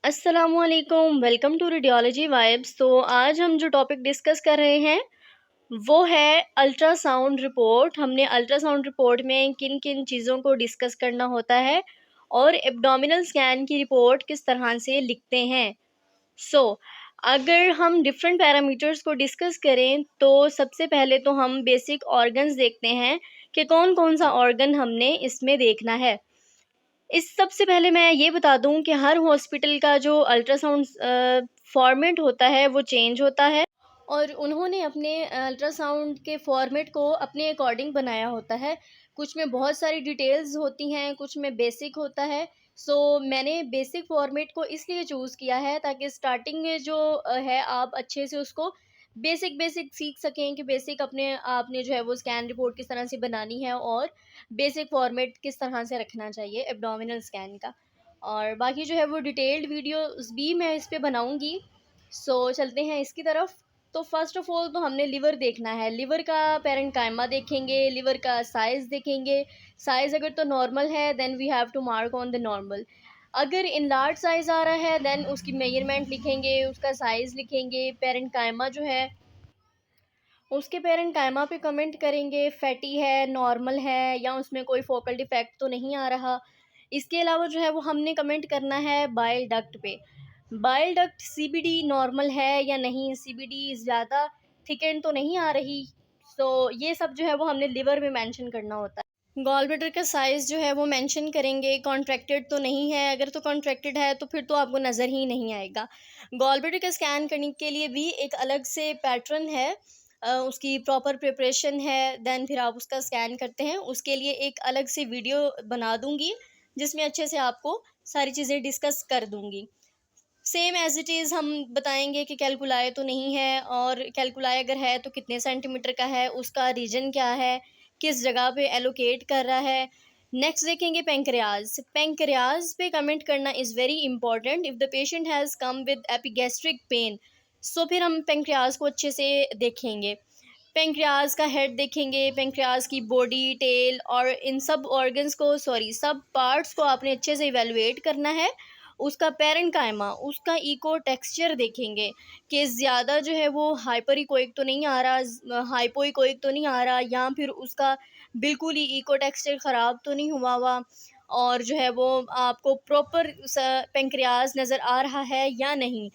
अस्सलामुअलैकुम, welcome to radiology vibes. तो आज हम जो टॉपिक डिस्कस कर रहे हैं वो है अल्ट्रासाउंड रिपोर्ट। हमने अल्ट्रासाउंड रिपोर्ट में किन किन चीज़ों को डिस्कस करना होता है और एब्डोमिनल स्कैन की रिपोर्ट किस तरह से लिखते हैं। सो अगर हम डिफरेंट पैरामीटर्स को डिस्कस करें तो सबसे पहले तो हम बेसिक ऑर्गन्स देखते हैं कि कौन कौन सा ऑर्गन हमने इसमें देखना है। इस सबसे पहले मैं ये बता दूँ कि हर हॉस्पिटल का जो अल्ट्रासाउंड फॉर्मेट होता है वो चेंज होता है और उन्होंने अपने अल्ट्रासाउंड के फॉर्मेट को अपने अकॉर्डिंग बनाया होता है। कुछ में बहुत सारी डिटेल्स होती हैं, कुछ में बेसिक होता है। मैंने बेसिक फॉर्मेट को इसलिए चूज़ किया है ताकि स्टार्टिंग में जो है आप अच्छे से उसको बेसिक बेसिक सीख सकें कि बेसिक अपने आपने जो है वो स्कैन रिपोर्ट किस तरह से बनानी है और बेसिक फॉर्मेट किस तरह से रखना चाहिए एब्डोमिनल स्कैन का। और बाकी जो है वो डिटेल्ड वीडियोस भी मैं इस पे बनाऊंगी। चलते हैं इसकी तरफ। तो फर्स्ट ऑफ ऑल तो हमने लिवर देखना है। लिवर का पैरेन्काइमा देखेंगे, लिवर का साइज़ देखेंगे। साइज़ अगर तो नॉर्मल है then we have to mark on the normal. अगर इनलार्ज साइज़ आ रहा है देन उसकी मेजरमेंट लिखेंगे, उसका साइज़ लिखेंगे। पैरेन्काइमा जो है उसके पैरेन्काइमा पे कमेंट करेंगे फैटी है, नॉर्मल है या उसमें कोई फोकल डिफेक्ट तो नहीं आ रहा। इसके अलावा जो है वो हमने कमेंट करना है बाइल डक्ट पे। बाइल डक्ट सीबीडी नॉर्मल है या नहीं, सीबीडी ज़्यादा थिकन तो नहीं आ रही। ये सब जो है वो हमने लिवर में मेंशन करना होता है। गॉल ब्लैडर का साइज़ जो है वो मेंशन करेंगे। कॉन्ट्रैक्टेड तो नहीं है, अगर तो कॉन्ट्रैक्टेड है तो फिर तो आपको नज़र ही नहीं आएगा। गॉल ब्लैडर का स्कैन करने के लिए भी एक अलग से पैटर्न है, उसकी प्रॉपर प्रिपरेशन है। देन फिर आप उसका स्कैन करते हैं, उसके लिए एक अलग से वीडियो बना दूंगी जिसमें अच्छे से आपको सारी चीज़ें डिस्कस कर दूंगी। सेम एज़ इट इज़ हम बताएंगे कि कैलकुलाए तो नहीं है, और कैलकुलाए अगर है तो कितने सेंटीमीटर का है, उसका रीजन क्या है, किस जगह पे एलोकेट कर रहा है। नेक्स्ट देखेंगे पेंक्रियाज। पेंक्रियाज पे कमेंट करना is very important. If the patient has come with epigastric pain, फिर हम पेंक्रियाज को अच्छे से देखेंगे। पेंक्रियाज का हेड देखेंगे, पेंक्रियाज की बॉडी, टेल और इन सब ऑर्गन्स को, सब पार्ट्स को आपने अच्छे से इवेलुएट करना है। उसका पैरेन्काइमा, उसका इको टेक्सचर देखेंगे कि ज़्यादा जो है वो हाइपर इकोइक तो नहीं आ रहा, हाइपो इकोइक तो नहीं आ रहा, या फिर उसका बिल्कुल ही इको टेक्सचर ख़राब तो नहीं हुआ और जो है वो आपको प्रॉपर पेंक्रियाज नज़र आ रहा है या नहीं।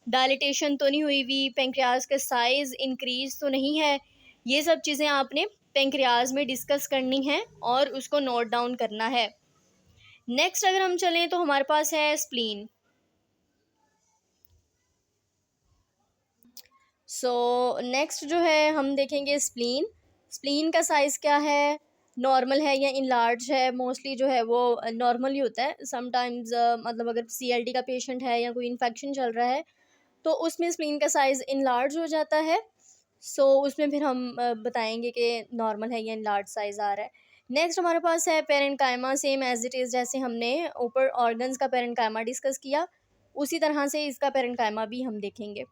डायलिटेशन तो नहीं हुई हुई, पेंक्रियाज का साइज़ इंक्रीज तो नहीं है। ये सब चीज़ें आपने पेंक्रियाज में डिस्कस करनी है और उसको नोट डाउन करना है। नेक्स्ट अगर हम चलें तो हमारे पास है स्प्लीन। नेक्स्ट जो है हम देखेंगे स्प्लीन। स्प्लीन का साइज़ क्या है, नॉर्मल है या इनलार्ज है। मोस्टली जो है वो नॉर्मल ही होता है। समटाइम्स मतलब अगर सीएलडी का पेशेंट है या कोई इन्फेक्शन चल रहा है तो उसमें स्प्लीन का साइज़ इनलार्ज हो जाता है। उसमें फिर हम बताएंगे कि नॉर्मल है या इनलार्ज साइज़ आ रहा है। नेक्स्ट हमारे पास है parenchyma. Same as it is जैसे हमने ऊपर ऑर्गन्स का पेरेन्काइमा डिस्कस किया, उसी तरह से इसका पेरेन्काइमा भी हम देखेंगे।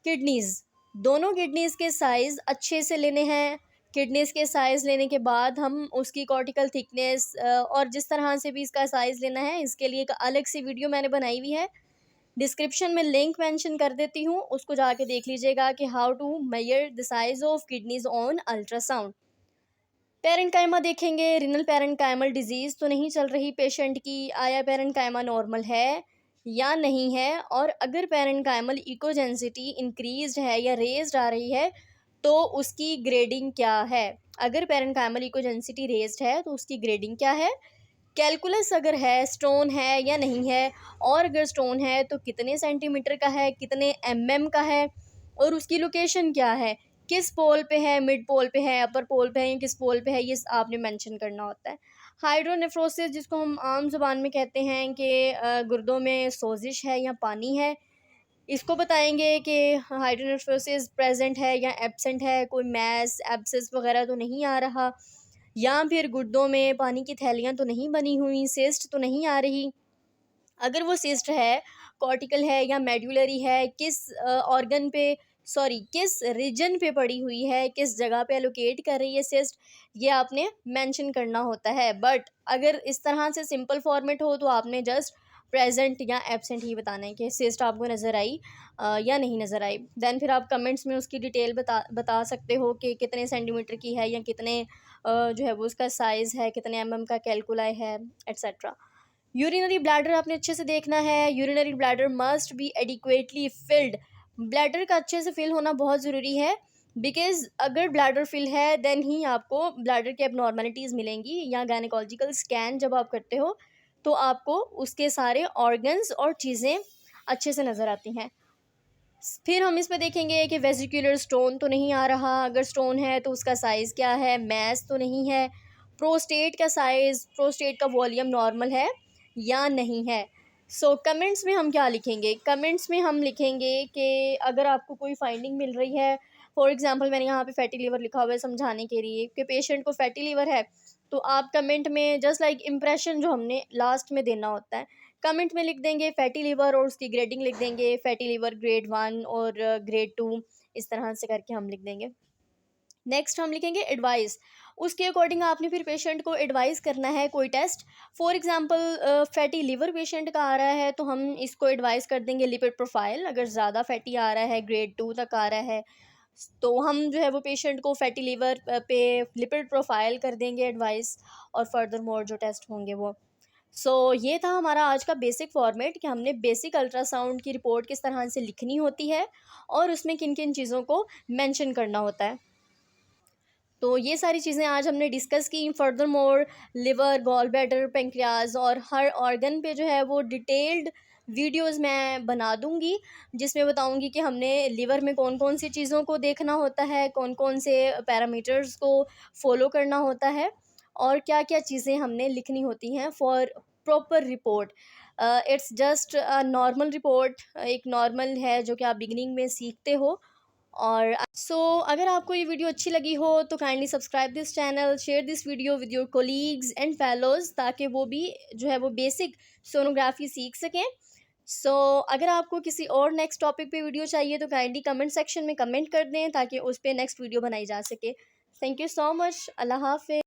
किडनीज़, दोनों किडनीज़ के साइज़ अच्छे से लेने हैं। किडनीज़ के साइज़ लेने के बाद हम उसकी कॉर्टिकल थिकनेस और जिस तरह से भी इसका साइज़ लेना है, इसके लिए एक अलग सी वीडियो मैंने बनाई हुई है। डिस्क्रिप्शन में लिंक मेंशन कर देती हूँ, उसको जाके देख लीजिएगा कि how to measure the size of kidneys on ultrasound. Parenchyma देखेंगे। रिनल पेरेन्काइमल डिजीज़ तो नहीं चल रही पेशेंट की, आया पेरेन्काइमा नॉर्मल है या नहीं है, और अगर पेरेन्काइमल इकोजेंसिटी इंक्रीज्ड है या रेज्ड आ रही है तो उसकी ग्रेडिंग क्या है। अगर पेरेन्काइमल इकोजेंसिटी रेज्ड है तो उसकी ग्रेडिंग क्या है। कैलकुलस अगर है, स्टोन है या नहीं है, और अगर स्टोन है तो कितने सेंटीमीटर का है, कितने एमएम का है, और उसकी लोकेशन क्या है, किस पोल पे है, मिड पोल पे है, अपर पोल पे है या किस पोल पे है, ये आपने मेंशन करना होता है। हाइड्रोनेफ्रोसिस, जिसको हम आम ज़ुबान में कहते हैं कि गुर्दों में सोजिश है या पानी है, इसको बताएंगे कि हाइड्रोनेफ्रोसिस प्रेजेंट है या एब्सेंट है, कोई मैस एब्सेस वगैरह तो नहीं आ रहा, या फिर गुर्दों में पानी की थैलियाँ तो नहीं बनी हुई, सिस्ट तो नहीं आ रही। अगर वो सिस्ट है, कॉर्टिकल है या मेडुलरी है, किस ऑर्गन पे, किस रीजन पे पड़ी हुई है, किस जगह पे एलोकेट कर रही है सिस्ट, ये आपने मेंशन करना होता है। बट अगर इस तरह से सिंपल फॉर्मेट हो तो आपने जस्ट प्रेजेंट या एब्सेंट ही बताना है कि सिस्ट आपको नज़र आई या नहीं नज़र आई। देन फिर आप कमेंट्स में उसकी डिटेल बता सकते हो कि कितने सेंटीमीटर की है या कितने जो है वो उसका साइज़ है, कितने का कैलकुलाई है, एट्सेट्रा। यूरिनरी ब्लैडर आपने अच्छे से देखना है। Urinary bladder must be adequately field. Bladder का अच्छे से फिल होना बहुत ज़रूरी है, बिकॉज अगर ब्लैडर फिल है देन ही आपको ब्लैडर की एबनॉर्मेलिटीज़ मिलेंगी, या गायनेकोलॉजिकल स्कैन जब आप करते हो तो आपको उसके सारे ऑर्गन्स और चीज़ें अच्छे से नज़र आती हैं। फिर हम इस पे देखेंगे कि वेसिकुलर स्टोन तो नहीं आ रहा, अगर स्टोन है तो उसका साइज़ क्या है, मैस तो नहीं है, प्रोस्टेट का साइज़, प्रोस्टेट का वॉल्यूम नॉर्मल है या नहीं है। सो कमेंट्स में हम क्या लिखेंगे? कमेंट्स में हम लिखेंगे कि अगर आपको कोई फाइंडिंग मिल रही है, फॉर एग्जांपल मैंने यहाँ पे फैटी लिवर लिखा हुआ है समझाने के लिए कि पेशेंट को फैटी लिवर है, तो आप कमेंट में जस्ट लाइक इम्प्रेशन जो हमने लास्ट में देना होता है, कमेंट में लिख देंगे फैटी लिवर और उसकी ग्रेडिंग लिख देंगे, फैटी लिवर ग्रेड 1 और ग्रेड 2, इस तरह से करके हम लिख देंगे। नेक्स्ट हम लिखेंगे एडवाइस। उसके अकॉर्डिंग आपने फिर पेशेंट को एडवाइस करना है कोई test. For example fatty liver patient का आ रहा है तो हम इसको एडवाइस कर देंगे लिपिड प्रोफाइल। अगर ज़्यादा फैटी आ रहा है, ग्रेड 2 तक आ रहा है, तो हम जो है वो पेशेंट को फैटी लिवर पे लिपिड प्रोफाइल कर देंगे एडवाइस, और फर्दर मोर जो टेस्ट होंगे वो। ये था हमारा आज का बेसिक फॉर्मेट कि हमने बेसिक अल्ट्रासाउंड की रिपोर्ट किस तरह से लिखनी होती है और उसमें किन किन चीज़ों को मेंशन करना होता है। तो ये सारी चीज़ें आज हमने डिस्कस की। Furthermore liver, gall bladder, pancreas और हर ऑर्गन पे जो है वो डिटेल्ड वीडियोस मैं बना दूंगी, जिसमें बताऊंगी कि हमने लिवर में कौन कौन सी चीज़ों को देखना होता है, कौन कौन से पैरामीटर्स को फॉलो करना होता है, और क्या क्या चीज़ें हमने लिखनी होती हैं for proper report. It's just a normal report, एक नॉर्मल है जो कि आप बिगिनिंग में सीखते हो। और अगर आपको ये वीडियो अच्छी लगी हो तो kindly subscribe this channel, share this video with your colleagues and fellows, ताकि वो भी जो है वो बेसिक सोनोग्राफी सीख सकें। अगर आपको किसी और नेक्स्ट टॉपिक पे वीडियो चाहिए तो काइंडली कमेंट सेक्शन में कमेंट कर दें ताकि उस पर नेक्स्ट वीडियो बनाई जा सके। Thank you so much. अल्लाह हाफिज़।